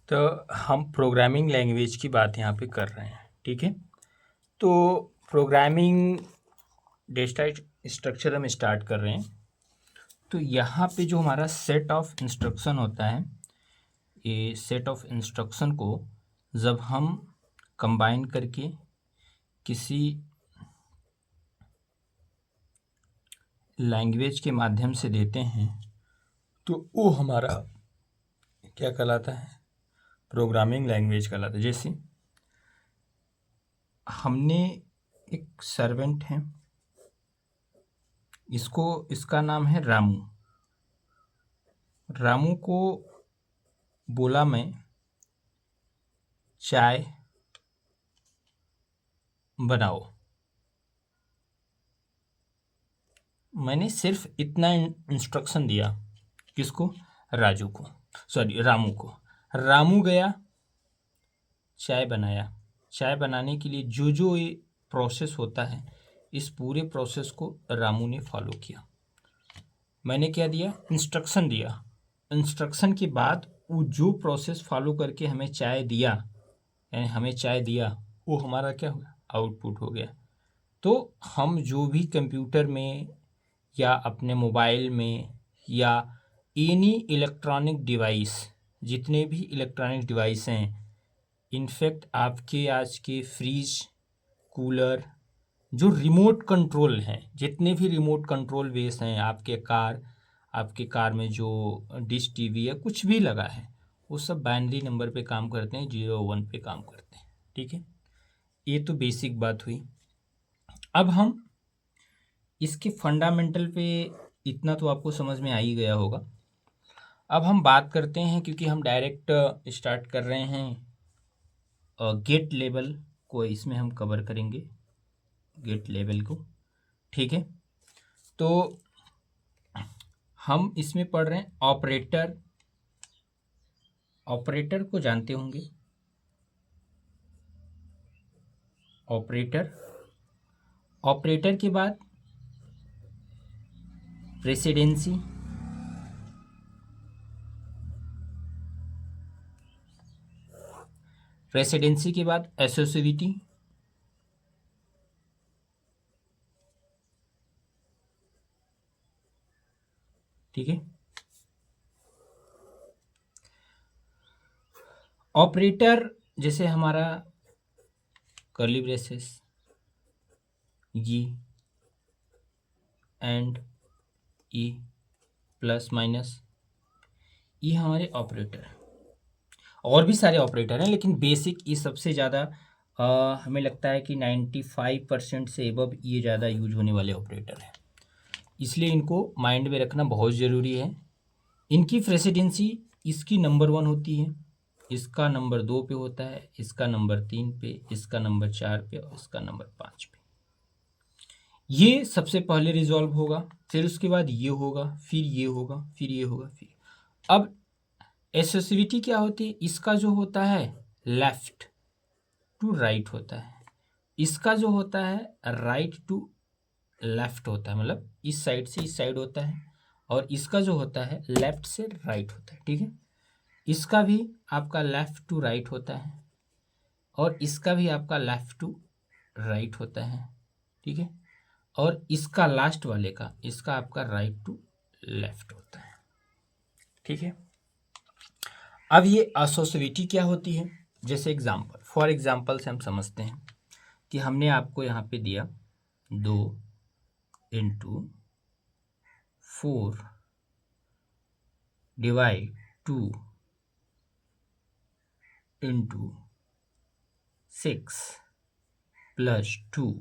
तो हम programming language की बात यहाँ पे कर रहे हैं, ठीक है। तो प्रोग्रामिंग डेटा स्ट्रक्चर हम स्टार्ट कर रहे हैं। तो यहाँ पे जो हमारा सेट ऑफ इंस्ट्रक्शन होता है, ये सेट ऑफ इंस्ट्रक्शन को जब हम कंबाइन करके किसी लैंग्वेज के माध्यम से देते हैं तो वो हमारा क्या कहलाता है, प्रोग्रामिंग लैंग्वेज कहलाता है। जैसे हमने एक सर्वेंट है, इसका नाम है रामू। रामू को बोला मैं चाय बनाओ। मैंने सिर्फ इतना इंस्ट्रक्शन दिया, किसको, रामू को। रामू गया, चाय बनाया। चाय बनाने के लिए जो जो ये प्रोसेस होता है, इस पूरे प्रोसेस को रामू ने फॉलो किया। मैंने क्या दिया, इंस्ट्रक्शन दिया। इंस्ट्रक्शन के बाद वो जो प्रोसेस फॉलो करके हमें चाय दिया, यानी हमें चाय दिया, वो हमारा क्या हुआ, आउटपुट हो गया। तो हम जो भी कंप्यूटर में या अपने मोबाइल में या एनी इलेक्ट्रॉनिक डिवाइस, जितने भी इलेक्ट्रॉनिक डिवाइस हैं, इनफैक्ट आपके आज के फ्रिज, कूलर, जो रिमोट कंट्रोल हैं, जितने भी रिमोट कंट्रोल बेस हैं, आपके कार में जो डिश टीवी या कुछ भी लगा है, वो सब बाइनरी नंबर पे काम करते हैं, 0 1 पे काम करते हैं, ठीक है। ये तो बेसिक बात हुई। अब हम इसके फंडामेंटल पे इतना तो आपको समझ में आ ही गया होगा। अब हम बात करते हैं, क्योंकि हम डायरेक्ट स्टार्ट कर रहे हैं, गेट लेवल को इसमें हम कवर करेंगे, गेट लेवल को, ठीक है। तो हम इसमें पढ़ रहे हैं ऑपरेटर। ऑपरेटर को जानते होंगे, ऑपरेटर। ऑपरेटर के बाद प्रेसिडेंसी, प्रेसिडेंसी के बाद एसोसिएटिविटी, ठीक है। ऑपरेटर जैसे हमारा कर्ली ब्रेसेस, ये एंड, ये प्लस माइनस, ये हमारे ऑपरेटर हैं। और भी सारे ऑपरेटर हैं, लेकिन बेसिक ये सबसे ज़्यादा हमें लगता है कि 95% से एबव ये ज़्यादा यूज होने वाले ऑपरेटर हैं, इसलिए इनको माइंड में रखना बहुत ज़रूरी है। इनकी प्रेसिडेंसी इसकी नंबर 1 होती है, इसका नंबर 2 पे होता है, इसका नंबर 3 पे, इसका नंबर 4 पे और इसका नंबर 5 पे। ये सबसे पहले रिजॉल्व होगा, फिर उसके बाद ये होगा, फिर ये होगा, फिर ये होगा, फिर। अब एसोसिएटिविटी क्या होती है, इसका जो होता है लेफ्ट टू राइट होता है, इसका जो होता है राइट टू लेफ्ट होता है, मतलब इस साइड से इस साइड होता है, और इसका जो होता है लेफ्ट से राइट होता है, ठीक है। इसका भी आपका लेफ्ट टू राइट होता है, और इसका भी आपका लेफ्ट टू राइट होता है, ठीक है। और इसका लास्ट वाले का, इसका आपका राइट टू लेफ्ट होता है, ठीक है। अब ये एसोसिएटिविटी क्या होती है, जैसे एग्जाम्पल, फॉर एग्जाम्पल से हम समझते हैं कि हमने आपको यहाँ पे दिया 2 × 4 डिवाइड 2 × 6 प्लस 2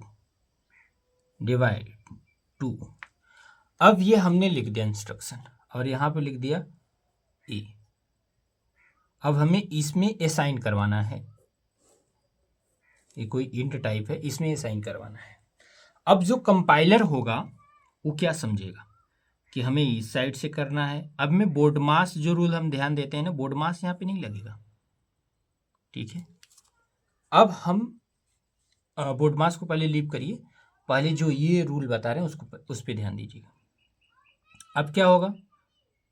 डिवाइड 2। अब ये हमने लिख दिया इंस्ट्रक्शन, और यहाँ पे लिख दिया ए। अब हमें इसमें असाइन करवाना है, ये कोई इंट टाइप है, इसमें असाइन करवाना है। अब जो कंपाइलर होगा वो क्या समझेगा कि हमें इस साइड से करना है। अब में बोर्ड मास जो रूल हम ध्यान देते हैं ना, बोर्ड मास यहाँ पे नहीं लगेगा, ठीक है। अब हम बोर्ड मास को पहले लीव करिए, पहले जो ये रूल बता रहे हैं उसको, उस पर ध्यान दीजिएगा। अब क्या होगा,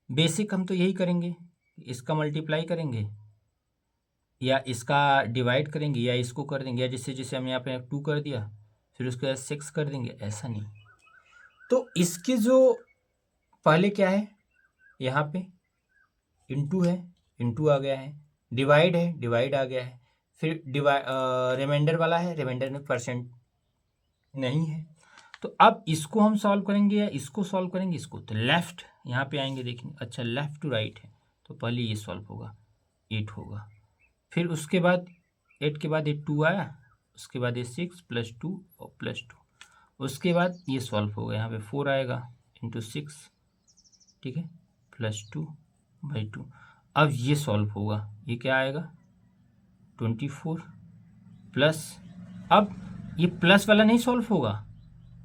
बेसिक हम तो यही करेंगे, इसका मल्टीप्लाई करेंगे या इसका डिवाइड करेंगे या इसको कर देंगे, या जैसे जैसे हम यहाँ पे 2 कर दिया फिर उसके बाद 6 कर देंगे, ऐसा नहीं। तो इसके जो पहले क्या है, यहाँ पे इंटू है, इंटू आ गया है, डिवाइड है, डिवाइड आ गया है, फिर रिमाइंडर वाला है, रिमाइंडर में परसेंट नहीं है। तो अब इसको हम सॉल्व करेंगे या इसको सॉल्व करेंगे, इसको तो लेफ्ट यहाँ पे आएंगे देखेंगे, अच्छा लेफ्ट टू राइट है तो पहले ये सॉल्व होगा, 8 होगा, फिर उसके बाद 8 के बाद ये 2 आया, उसके बाद ये 6 प्लस 2 और प्लस 2, उसके बाद ये सॉल्व होगा, यहाँ पे 4 आएगा इंटू 6, ठीक है, प्लस 2/2। अब ये सॉल्व होगा, ये क्या आएगा 24 प्लस, अब ये प्लस वाला नहीं सॉल्व होगा,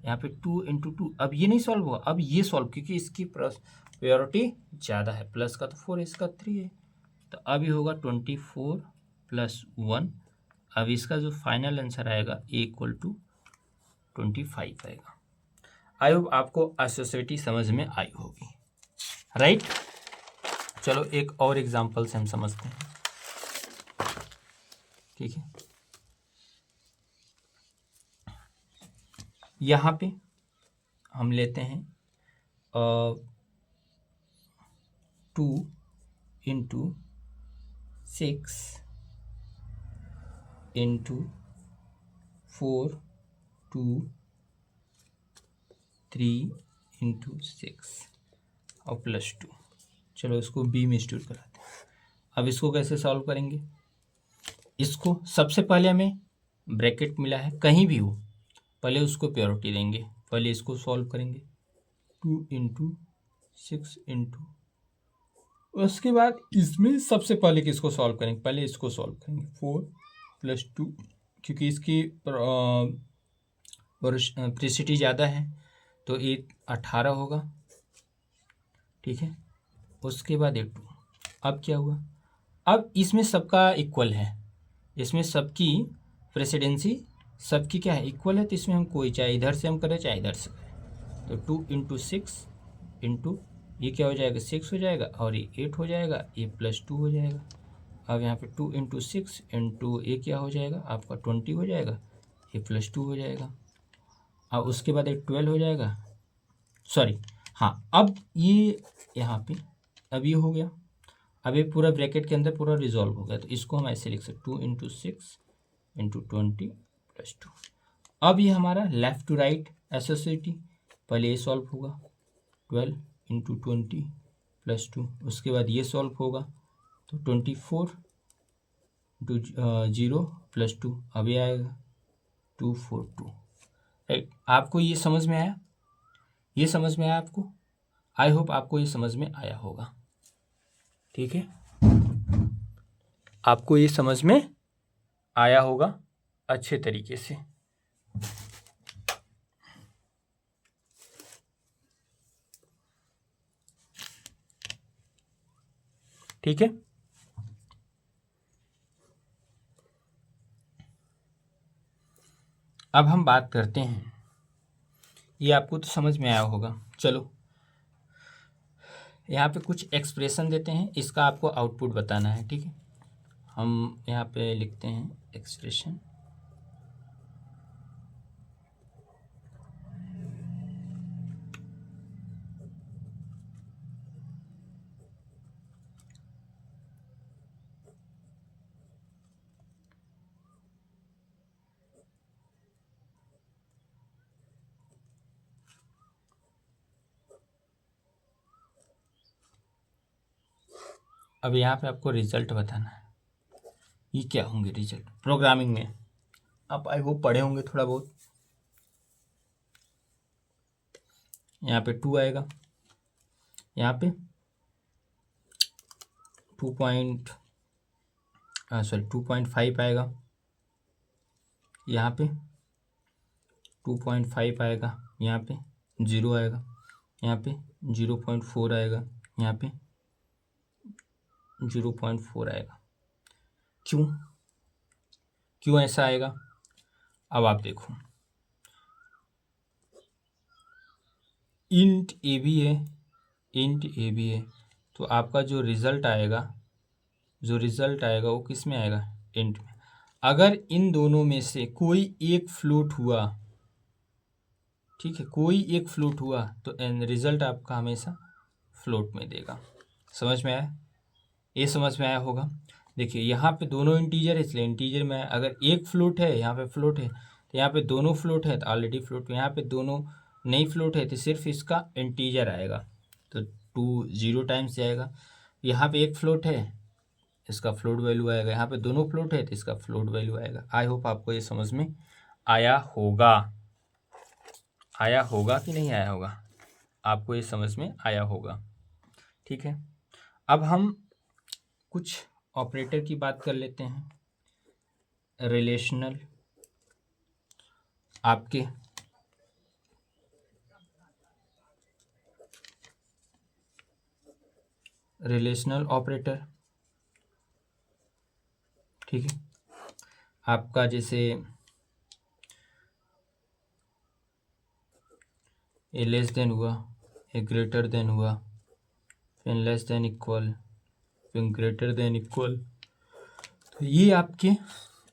यहाँ पे 2 इंटू 2, अब ये नहीं सॉल्व होगा, अब ये सॉल्व, क्योंकि इसकी प्रायोरिटी ज़्यादा है, प्लस का तो 4 इसका 3 है, तो अब ये होगा 24 प्लस 1। अब इसका जो फाइनल आंसर आएगा इक्वल टू 25 आएगा। आई होप आपको एसोसिएटी समझ में आई होगी, राइट। चलो एक और एग्जांपल से हम समझते हैं, ठीक है। यहाँ पे हम लेते हैं 2 इंटू 6 इंटू 4 2 3 इंटू 6 और प्लस 2। चलो इसको बी में स्टोर कराते हैं। अब इसको कैसे सॉल्व करेंगे, इसको सबसे पहले हमें ब्रैकेट मिला है कहीं भी हो, पहले उसको प्रायोरिटी देंगे, पहले इसको सॉल्व करेंगे 2 इंटू 6 इंटू, उसके बाद इसमें सबसे पहले किसको सॉल्व करेंगे, पहले इसको सॉल्व करेंगे 4 प्लस 2, क्योंकि इसकी प्रेसिटी ज़्यादा है तो ये 18 होगा, ठीक है। उसके बाद ये 2, अब क्या हुआ, अब इसमें सबका इक्वल है, इसमें सबकी प्रेसिडेंसी सबकी क्या है, इक्वल है, तो इसमें हम कोई चाहे इधर से हम करें चाहे इधर से करें, तो 2 इंटू 6 इंटू ये क्या हो जाएगा 6 हो जाएगा और ये 8 हो जाएगा, ये प्लस 2 हो जाएगा। अब यहाँ पे 2 इंटू 6 इंटू ये क्या हो जाएगा आपका 20 हो जाएगा, ये प्लस 2 हो जाएगा, और उसके बाद एक 12 हो जाएगा, सॉरी हाँ। अब ये यहाँ पे अब ये हो गया, अब ये पूरा ब्रैकेट के अंदर पूरा रिजॉल्व हो गया, तो इसको हम ऐसे लिख सकते 2 इंटू 6 इंटू 20 प्लस 2। अब ये हमारा लेफ्ट टू राइट एसोसिएटी, पहले ये सॉल्व होगा 12 इंटू 20 प्लस 2, उसके बाद ये सॉल्व होगा तो 24 इंटू 0 प्लस 2, अब ये आएगा 242, राइट। आपको ये समझ में आया, ये समझ में आया आपको, आई होप आपको ये समझ में आया होगा, ठीक है, आपको ये समझ में आया होगा अच्छे तरीके से। ठीक है, अब हम बात करते हैं, ये आपको तो समझ में आया होगा। चलो यहाँ पे कुछ एक्सप्रेशन देते हैं, इसका आपको आउटपुट बताना है, ठीक है। हम यहाँ पे लिखते हैं एक्सप्रेशन, अब यहाँ पे आपको रिजल्ट बताना है, ये क्या होंगे रिजल्ट प्रोग्रामिंग में, आप आई होप पढ़े होंगे थोड़ा बहुत। यहाँ पे 2 आएगा, यहाँ पे 2.5 आएगा, यहाँ पे 2.5 आएगा, यहाँ पे 0 आएगा, यहाँ पे 0.4 आएगा, यहाँ पे 0.4 आएगा। क्यों क्यों ऐसा आएगा, अब आप देखो, इंट ए भी है, इंट ए भी है, तो आपका जो रिज़ल्ट आएगा जो रिजल्ट आएगा वो किस में आएगा, इंट में। अगर इन दोनों में से कोई एक फ्लोट हुआ, ठीक है, कोई एक फ्लोट हुआ तो रिजल्ट आपका हमेशा फ्लोट में देगा। समझ में आया, ये समझ में आया होगा। देखिए यहाँ पे दोनों इंटीजर है इसलिए इंटीजर में है। अगर एक फ्लोट है, यहाँ पे फ्लोट है, तो यहाँ पे दोनों फ्लोट है तो ऑलरेडी फ्लोट में। यहाँ पे दोनों नहीं फ्लोट है तो सिर्फ इसका इंटीजर आएगा, तो 2 0 टाइम्स जाएगा। यहाँ पे एक फ्लोट है, इसका फ्लोट वैल्यू आएगा। यहाँ पे दोनों फ्लोट है तो इसका फ्लोट वैल्यू आएगा। आई होप आपको ये समझ में आया होगा। आया होगा कि नहीं आया होगा, आपको ये समझ में आया होगा। ठीक है, अब हम कुछ ऑपरेटर की बात कर लेते हैं। रिलेशनल, आपके रिलेशनल ऑपरेटर, ठीक है, आपका जैसे ए लेस देन हुआ, ए ग्रेटर देन हुआ, फिर लेस देन इक्वल, फिर ग्रेटर देन इक्वल, तो ये आपके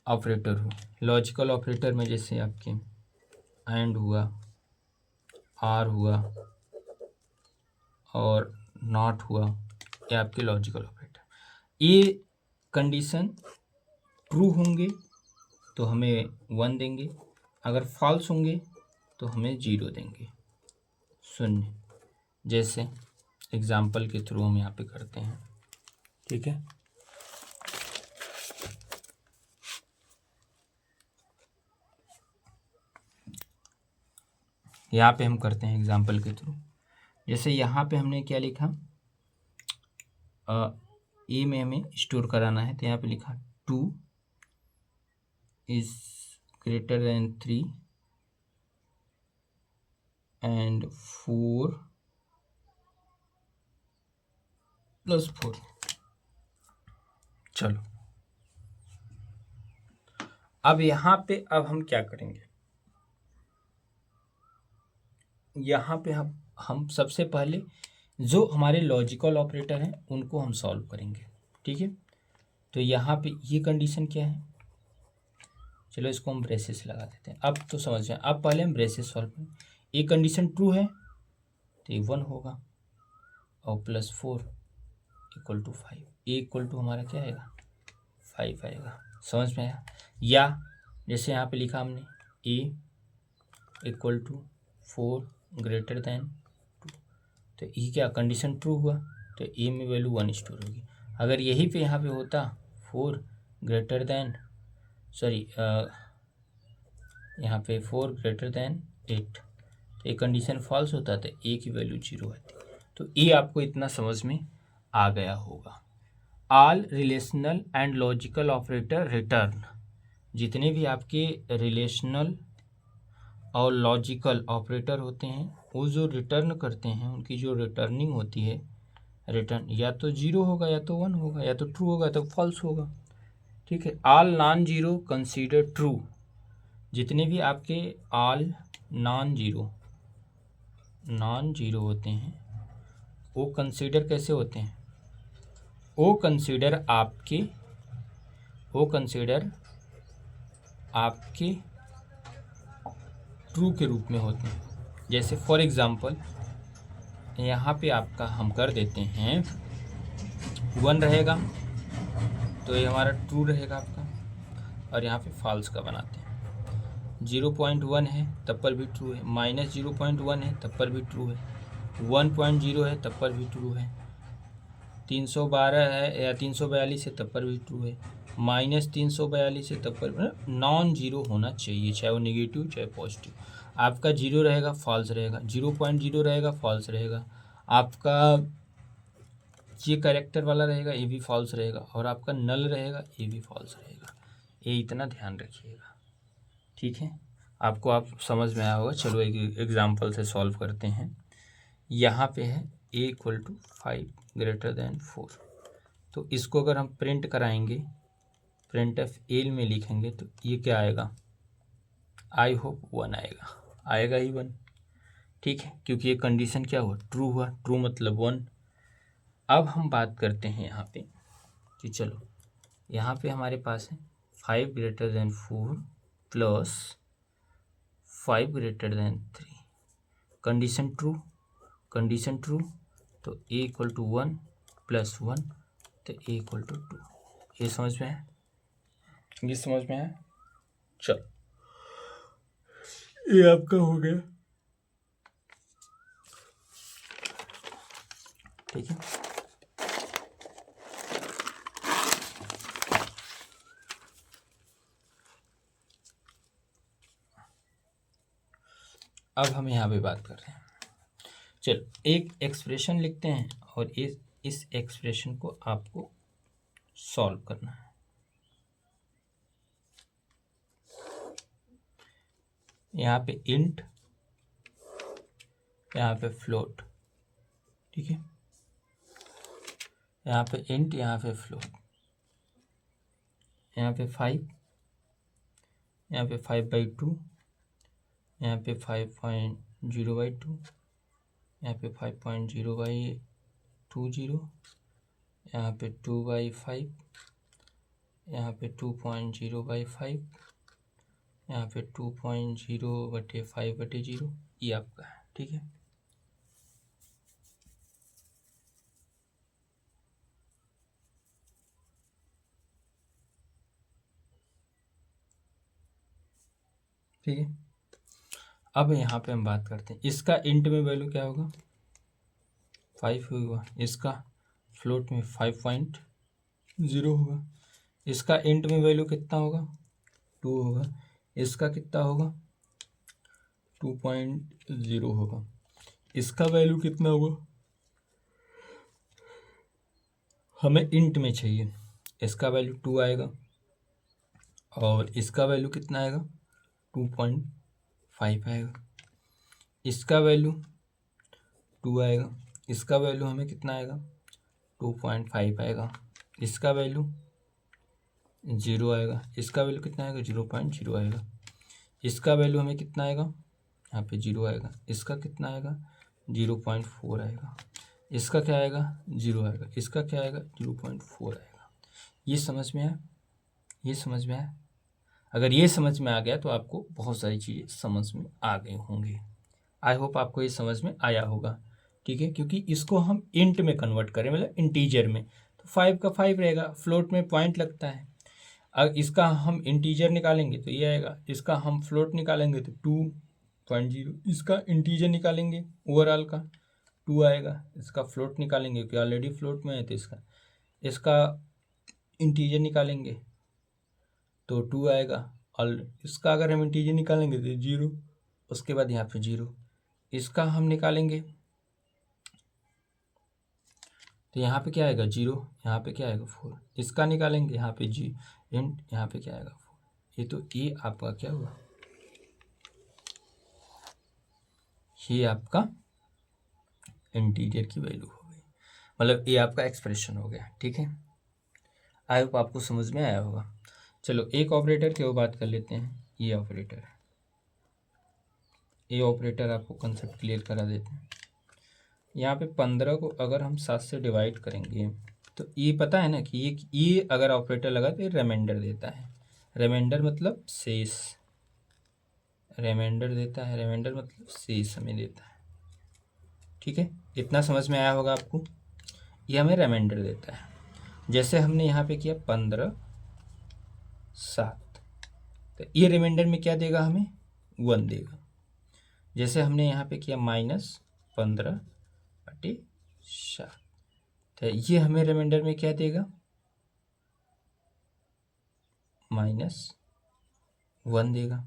ऑपरेटर हो। लॉजिकल ऑपरेटर में जैसे आपके एंड हुआ, आर हुआ और नॉट हुआ, ये आपके लॉजिकल ऑपरेटर। ये कंडीशन ट्रू होंगे तो हमें 1 देंगे, अगर फॉल्स होंगे तो हमें 0 देंगे, शून्य। जैसे एग्जाम्पल के थ्रू हम यहाँ पे करते हैं, ठीक है। यहाँ पे हम करते हैं एग्जाम्पल के थ्रू। जैसे यहाँ पे हमने क्या लिखा, ए में हमें स्टोर कराना है तो यहाँ पे लिखा 2 इज ग्रेटर देन 3 एंड 4 + 4। चलो अब यहाँ पे अब हम क्या करेंगे, यहाँ पे हम सबसे पहले जो हमारे लॉजिकल ऑपरेटर हैं उनको हम सॉल्व करेंगे, ठीक है। तो यहाँ पे ये कंडीशन क्या है, चलो इसको हम ब्रेसेस लगा देते हैं। अब तो समझ जाए, अब पहले हम ब्रेसेस सॉल्व करें। ये कंडीशन ट्रू है तो ये 1 होगा और +4 = 5, ए इक्वल टू हमारा क्या आएगा, 5 आएगा। समझ में आया। या जैसे यहाँ पे लिखा हमने ए = 4 ग्रेटर देन 2, तो ये क्या कंडीशन ट्रू हुआ, तो ए में वैल्यू 1 स्टोर होगी। अगर यही पे यहाँ पे होता 4 ग्रेटर देन यहाँ पे 4 ग्रेटर देन 8, तो ये कंडीशन फॉल्स होता तो ए की वैल्यू 0 आती। तो ये आपको इतना समझ में आ गया होगा। All relational and logical operator return, जितने भी आपके रिलेशनल और लॉजिकल ऑपरेटर होते हैं वो जो रिटर्न करते हैं, उनकी जो रिटर्निंग होती है, रिटर्न या तो 0 होगा या तो 1 होगा, या तो ट्रू होगा तो फॉल्स होगा, ठीक है। All non zero consider true, जितने भी आपके ऑल नॉन जीरो होते हैं वो कंसीडर कैसे होते हैं, वो कंसीडर आपके ट्रू के रूप में होते हैं। जैसे फॉर एग्ज़ाम्पल यहाँ पे आपका हम कर देते हैं 1 रहेगा तो ये हमारा ट्रू रहेगा आपका, और यहाँ पे फॉल्स का बनाते हैं। 0.1 है तब पर भी ट्रू है, -0.1 है तब पर भी ट्रू है, 1.0 है तब पर भी ट्रू है, 312 है या 342 है तब पर भी ट्रू है, -342 है तब पर, नॉन जीरो होना चाहिए, चाहे वो नेगेटिव चाहे पॉजिटिव। आपका 0 रहेगा फॉल्स रहेगा, 0.0 रहेगा फॉल्स रहेगा, आपका ये कैरेक्टर वाला रहेगा ये भी फॉल्स रहेगा, और आपका नल रहेगा ये भी फॉल्स रहेगा। ये इतना ध्यान रखिएगा, ठीक है। आपको आप समझ में आया होगा। चलो एक एग्जांपल से सॉल्व करते हैं। यहाँ पे है a = 5 ग्रेटर देन 4, तो इसको अगर हम प्रिंट कराएंगे, प्रिंट एफ एल में लिखेंगे तो ये क्या आएगा, आई होप 1 आएगा ही 1, ठीक है, क्योंकि ये कंडीशन क्या हुआ, ट्रू हुआ। ट्रू मतलब 1। अब हम बात करते हैं यहाँ पे कि चलो यहाँ पे हमारे पास है 5 greater than 4 plus 5 greater than 3, condition true, तो a इक्वल टू 1 प्लस 1, तो a इक्वल टू 2। ये समझ में है? ये समझ में है? चलो ये आपका हो गया, ठीक है। अब हम यहाँ पे बात कर रहे हैं, चलो एक एक्सप्रेशन लिखते हैं और इस एक्सप्रेशन को आपको सॉल्व करना है। यहाँ पे इंट, यहाँ पे फ्लोट, ठीक है। यहाँ पे इंट, यहाँ पे फ्लोट, यहाँ पे 5, यहाँ पे 5/2, यहाँ पे 5.0/2, यहाँ पे 5.0/20, यहाँ पे 2/5, यहाँ पे 2.0/5, यहाँ पे 2.0/5/0, ये आपका है, ठीक है। ठीक है, अब यहाँ पे हम बात करते हैं, इसका इंट में वैल्यू क्या होगा, 5 होगा, इसका फ्लोट में 5.0 होगा, इसका इंट में वैल्यू कितना होगा, 2 होगा, इसका कितना होगा, 2.0 होगा, इसका वैल्यू कितना होगा, हमें इंट में चाहिए, इसका वैल्यू 2 आएगा और इसका वैल्यू कितना आएगा, 2.5 आएगा, इसका वैल्यू 2 आएगा, इसका वैल्यू हमें कितना आएगा, 2.5 आएगा, इसका वैल्यू 0 आएगा, इसका वैल्यू कितना आएगा, 0.0 आएगा, इसका वैल्यू हमें कितना आएगा, यहाँ पे 0 आएगा, इसका कितना आएगा, 0.4 आएगा, इसका क्या आएगा, 0 आएगा, इसका क्या आएगा, 0.4 आएगा। ये समझ में आया? ये समझ में आया? अगर ये समझ में आ गया तो आपको बहुत सारी चीज़ें समझ में आ गई होंगी। आई होप आपको ये समझ में आया होगा, ठीक है। क्योंकि इसको हम इंट में कन्वर्ट करें, मतलब इंटीजर में, तो 5 का 5 रहेगा, फ्लोट में पॉइंट लगता है। अगर इसका हम इंटीजर निकालेंगे तो ये आएगा, इसका हम फ्लोट निकालेंगे तो 2.0, इसका इंटीजर निकालेंगे ओवरऑल का 2 आएगा, इसका फ्लोट निकालेंगे क्योंकि ऑलरेडी फ्लोट में है, तो इसका इंटीजर निकालेंगे तो 2 आएगा, और इसका अगर हम इंटीजर निकालेंगे तो 0, उसके बाद यहाँ पे 0, इसका हम निकालेंगे तो यहाँ पे क्या आएगा, 0, यहाँ पे क्या आएगा, 4, इसका निकालेंगे यहाँ पे इंट, यहाँ पे क्या आएगा, 4। ये तो ये आपका क्या हुआ, ये आपका इंटीजर की वैल्यू हो गई, मतलब ये आपका एक्सप्रेशन हो गया, ठीक है। आई होप आपको समझ में आया होगा। चलो एक ऑपरेटर की और बात कर लेते हैं, ये ऑपरेटर, ये ऑपरेटर आपको कंसेप्ट क्लियर करा देते हैं। यहाँ पे 15 को अगर हम 7 से डिवाइड करेंगे तो ये पता है ना कि ये अगर ऑपरेटर लगा तो ये रिमाइंडर देता है, रिमाइंडर मतलब शेष, रिमाइंडर देता है, रिमाइंडर मतलब शेष हमें देता है, ठीक है। इतना समझ में आया होगा आपको, ये हमें रिमाइंडर देता है। जैसे हमने यहाँ पे किया 15 7, तो ये रिमाइंडर में क्या देगा, हमें 1 देगा। जैसे हमने यहाँ पे किया -15/7, तो ये हमें रिमाइंडर में क्या देगा, -1 देगा।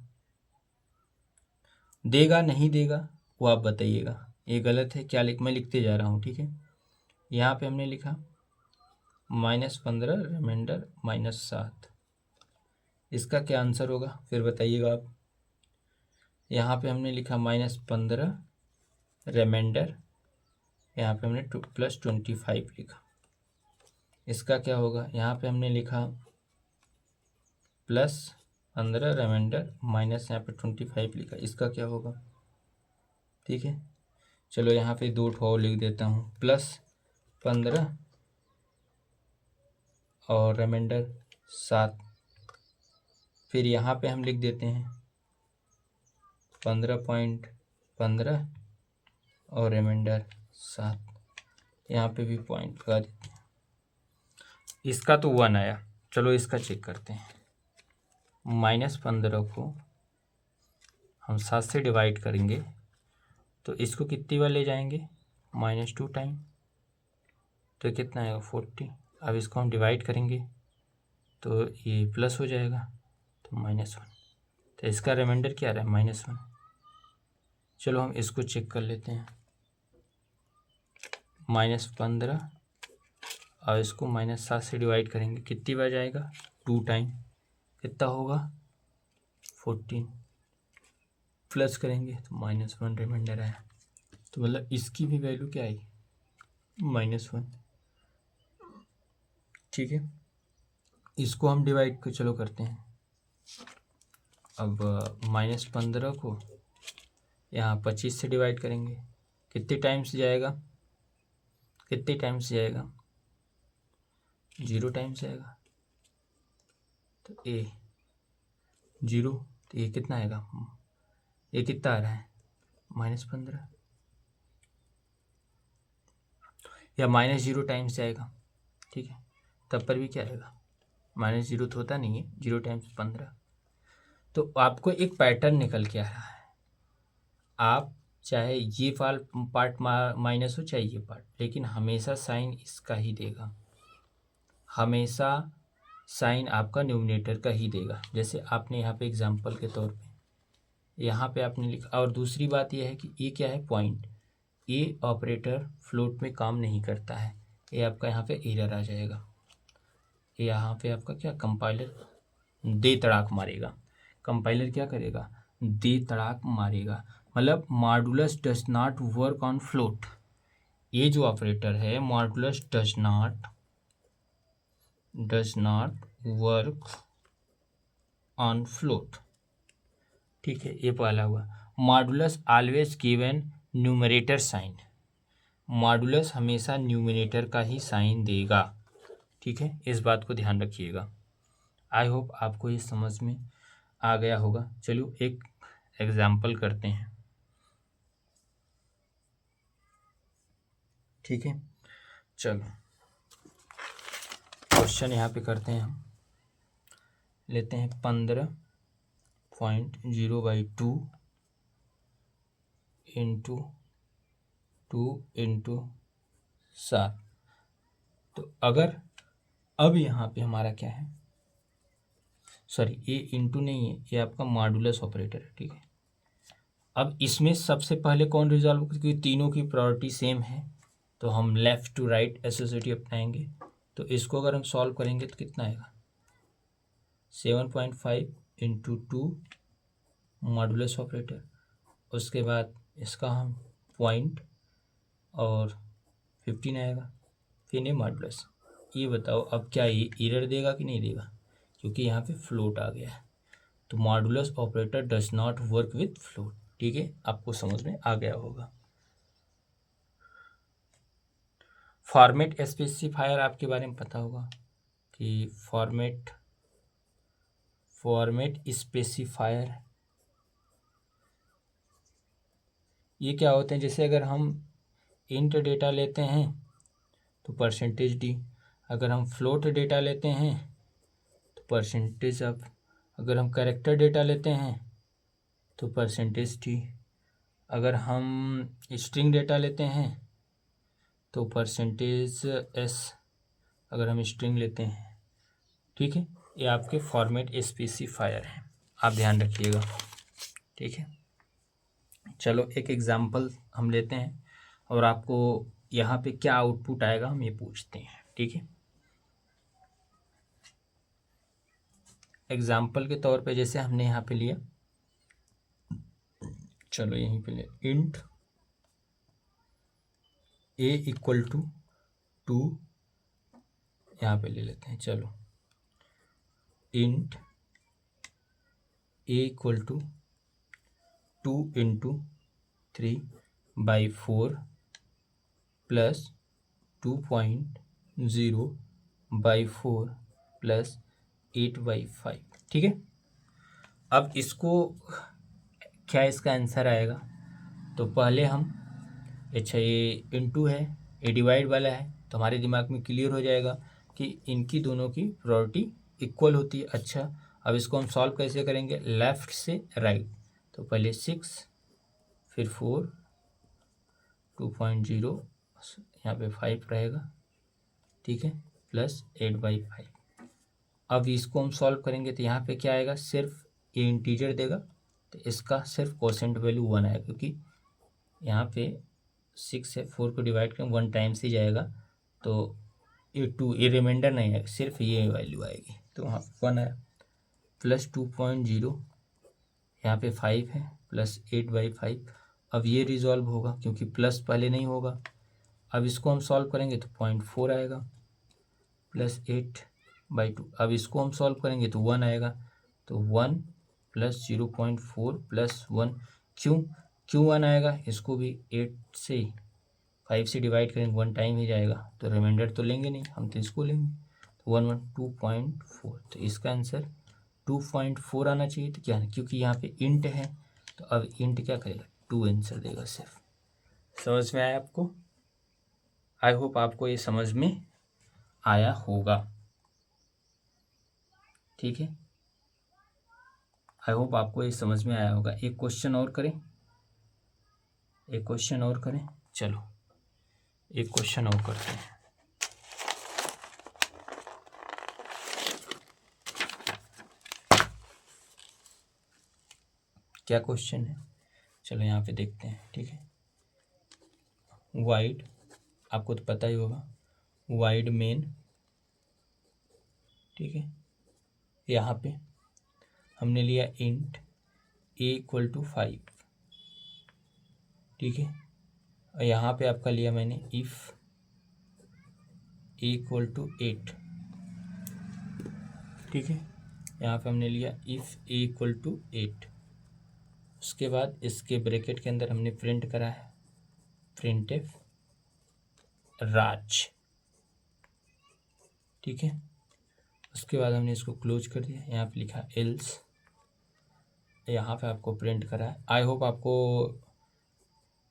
देगा नहीं देगा वो आप बताइएगा, ये गलत है क्या, मैं लिखते जा रहा हूँ, ठीक है। यहाँ पे हमने लिखा -15 रिमाइंडर -7, इसका क्या आंसर होगा फिर बताइएगा आप। यहाँ पे हमने लिखा -15 रिमाइंडर, यहाँ पे हमने +25 लिखा, इसका क्या होगा, यहाँ पे हमने लिखा +15 रिमाइंडर माइनस यहाँ पे 25 लिखा, इसका क्या होगा, ठीक है। चलो यहाँ पे 2 ठो और लिख देता हूँ, +15 और रिमाइंडर 7। फिर यहाँ पे हम लिख देते हैं 15.15 और रिमाइंडर 7। यहाँ पे भी पॉइंट लगा देते हैं। इसका तो 1 आया, चलो इसका चेक करते हैं। -15 को हम 7 से डिवाइड करेंगे तो इसको कितनी बार ले जाएंगे, -2 टाइम, तो कितना आएगा 40। अब इसको हम डिवाइड करेंगे तो ये प्लस हो जाएगा, तो -1, तो इसका रिमाइंडर क्या आ रहा है -1। चलो हम इसको चेक कर लेते हैं। -15 और इसको -7 से डिवाइड करेंगे, कितनी बार जाएगा 2 टाइम, कितना होगा 14, प्लस करेंगे तो -1 रिमाइंडर आया। तो मतलब इसकी भी वैल्यू क्या आई, -1। ठीक है, इसको हम डिवाइड को चलो करते हैं। अब -15 को यहाँ 25 से डिवाइड करेंगे, कितने टाइम्स जाएगा, कितने टाइम्स जाएगा, 0 टाइम्स जाएगा। तो ए 0, तो ये कितना आएगा, ये कितना आ रहा है -15, या -0 टाइम्स जाएगा। ठीक है, तब पर भी क्या आएगा, -0 तो होता नहीं है, 0 टाइम्स 15। तो आपको एक पैटर्न निकल के आ रहा है। आप चाहे ये पार्ट माइनस हो चाहे ये पार्ट, लेकिन हमेशा साइन इसका ही देगा, हमेशा साइन आपका न्यूमरेटर का ही देगा। जैसे आपने यहाँ पे एग्जांपल के तौर पे यहाँ पे आपने लिखा। और दूसरी बात यह है कि ये क्या है, पॉइंट, ये ऑपरेटर फ्लोट में काम नहीं करता है, ये आपका यहाँ पे एरर आ जाएगा। यहाँ पे आपका क्या, कंपाइलर दे तड़ाक मारेगा। कंपाइलर क्या करेगा, दे तड़ाक मारेगा, मतलब modulus does not work on float. ये जो ऑपरेटर है modulus does not work on float. ठीक है, ये पहला हुआ। Modulus always given numerator sign, modulus हमेशा न्यूमरेटर का ही साइन देगा। ठीक है, इस बात को ध्यान रखिएगा। आई होप आपको ये समझ में आ गया होगा। चलो एक एग्जाम्पल करते हैं। ठीक है, चलो क्वेश्चन यहाँ पे करते हैं। हम लेते हैं 15.0/2 इंटू 7। तो अगर अब यहाँ पे हमारा क्या है, सॉरी ये इंटू नहीं है, ये आपका मॉडुलस ऑपरेटर है। ठीक है, अब इसमें सबसे पहले कौन रिजॉल्व, क्योंकि तीनों की प्रायोरिटी सेम है तो हम लेफ़्ट टू राइट एसोसिएटिव अपनाएंगे। तो इसको अगर हम सॉल्व करेंगे तो कितना आएगा, 7.5 इंटू 2 मॉडुलस ऑपरेटर, उसके बाद इसका हम पॉइंट और 15 आएगा, फिर ये मॉडुलस। ये बताओ अब क्या ये एरर देगा कि नहीं देगा, क्योंकि यहाँ पे फ्लोट आ गया है। तो modulus operator does not work with float. ठीक है, आपको समझ में आ गया होगा। फॉर्मेट स्पेसिफायर आपके बारे में पता होगा कि फॉर्मेट स्पेसिफायर ये क्या होते हैं। जैसे अगर हम इंट डेटा लेते हैं तो %d, अगर हम फ्लोट डेटा लेते हैं तो %of, अगर हम कैरेक्टर डेटा लेते हैं तो %t, अगर हम स्ट्रिंग डेटा लेते हैं तो %s, अगर हम स्ट्रिंग लेते हैं। ठीक है, ये आपके फॉर्मेट स्पेसिफायर हैं, आप ध्यान रखिएगा। ठीक है, चलो एक एग्जांपल हम लेते हैं और आपको यहाँ पे क्या आउटपुट आएगा हम ये पूछते हैं। ठीक है, एग्जांपल के तौर पे जैसे हमने यहाँ पे लिया, चलो यहीं पे ले इंट a इक्वल टू 2, यहाँ पे ले लेते हैं। चलो int a equal to 2 into 3/4 plus 2.0 by 4 plus 8/5। ठीक है, अब इसको क्या इसका आंसर आएगा, तो पहले हम, अच्छा ये इनटू है, ये डिवाइड वाला है, तो हमारे दिमाग में क्लियर हो जाएगा कि इनकी दोनों की प्रोबेबिलिटी इक्वल होती है। अच्छा, अब इसको हम सॉल्व कैसे करेंगे, लेफ़्ट से राइट, तो पहले 6 फिर 4 2.0 यहाँ पे 5 रहेगा, ठीक है, प्लस 8/5। अब इसको हम सॉल्व करेंगे तो यहाँ पे क्या आएगा, सिर्फ ये इंटीजर देगा, तो इसका सिर्फ कोसेंट वैल्यू 1 आएगा, क्योंकि यहाँ पे 6 से 4 को डिवाइड करें 1 टाइम्स ही जाएगा, तो ये 2, ये रिमाइंडर नहीं आएगा, सिर्फ ये वैल्यू आएगी, तो वहाँ पे 1 आया, प्लस 2.0 यहाँ पे 5 है, प्लस 8/5। अब ये रिजॉल्व होगा क्योंकि प्लस पहले नहीं होगा। अब इसको हम सॉल्व करेंगे तो 0.4 आएगा, प्लस 8/2। अब इसको हम सॉल्व करेंगे तो 1 आएगा, तो 1 प्लस 0.4 प्लस 1। क्यों 1 आएगा, इसको भी 8 से 5 से डिवाइड करेंगे 1 टाइम ही जाएगा, तो रिमाइंडर तो लेंगे नहीं, हम तो इसको लेंगे, तो 2.4, तो इसका आंसर 2.4 आना चाहिए। तो क्या है, क्योंकि यहाँ पे इंट है, तो अब इंट क्या करेगा, 2 आंसर देगा सिर्फ। समझ में आया आपको? आई होप आपको ये समझ में आया होगा, ठीक है, आई होप आपको ये समझ में आया होगा। एक क्वेश्चन और करें, एक क्वेश्चन और करें, चलो एक क्वेश्चन और करते हैं। क्या क्वेश्चन है, चलो यहाँ पे देखते हैं, ठीक है। वाइड, आपको तो पता ही होगा, वाइड मेन, ठीक है, यहाँ पे हमने लिया इंट a = 5, ठीक है, और यहाँ पे आपका लिया मैंने इफ़ a = 8, ठीक है, यहाँ पे हमने लिया इफ़ a = 8। उसके बाद इसके ब्रैकेट के अंदर हमने प्रिंट करा है printf राज, ठीक है। उसके बाद हमने इसको क्लोज कर दिया, यहाँ पे लिखा एल्स, यहाँ पे आपको प्रिंट करा है। आई होप आपको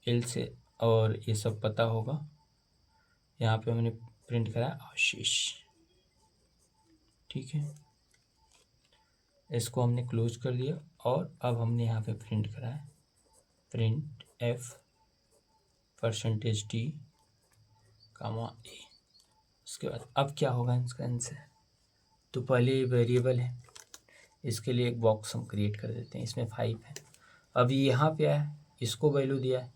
एल्स और ये सब पता होगा। यहाँ पे हमने प्रिंट करा आशीष, ठीक है, इसको हमने क्लोज कर दिया, और अब हमने यहाँ पे प्रिंट करा है printf %t, a। उसके बाद अब क्या होगा इसका आंसर, तो पहले ये वेरिएबल है, इसके लिए एक बॉक्स हम क्रिएट कर देते हैं, इसमें 5 है। अब ये यहाँ पे है, इसको वैल्यू दिया है,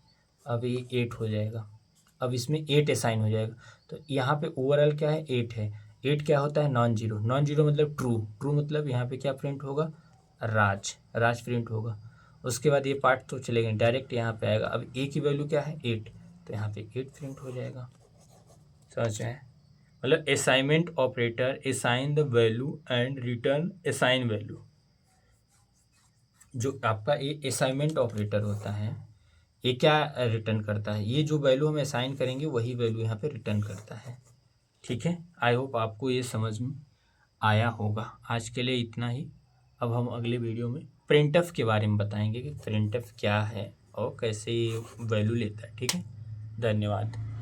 अब ये 8 हो जाएगा, अब इसमें 8 असाइन हो जाएगा, तो यहाँ पे ओवरऑल क्या है, 8 है। 8 क्या होता है, नॉन जीरो, नॉन जीरो मतलब ट्रू, ट्रू मतलब यहाँ पे क्या प्रिंट होगा, राज, राज प्रिंट होगा। उसके बाद ये पार्ट तो चलेगा डायरेक्ट यहाँ पे आएगा, अब ए की वैल्यू क्या है, 8, तो यहाँ पे 8 प्रिंट हो जाएगा। समझ में, मतलब assignment operator assign the value and return assign value. जो आपका ये असाइनमेंट ऑपरेटर होता है, ये क्या रिटर्न करता है, ये जो वैल्यू हम असाइन करेंगे वही वैल्यू यहाँ पे रिटर्न करता है, ठीक है। आई होप आपको ये समझ में आया होगा। आज के लिए इतना ही। अब हम अगले वीडियो में प्रिंटफ के बारे में बताएंगे कि प्रिंटफ क्या है और कैसे ये वैल्यू लेता है, ठीक है। धन्यवाद।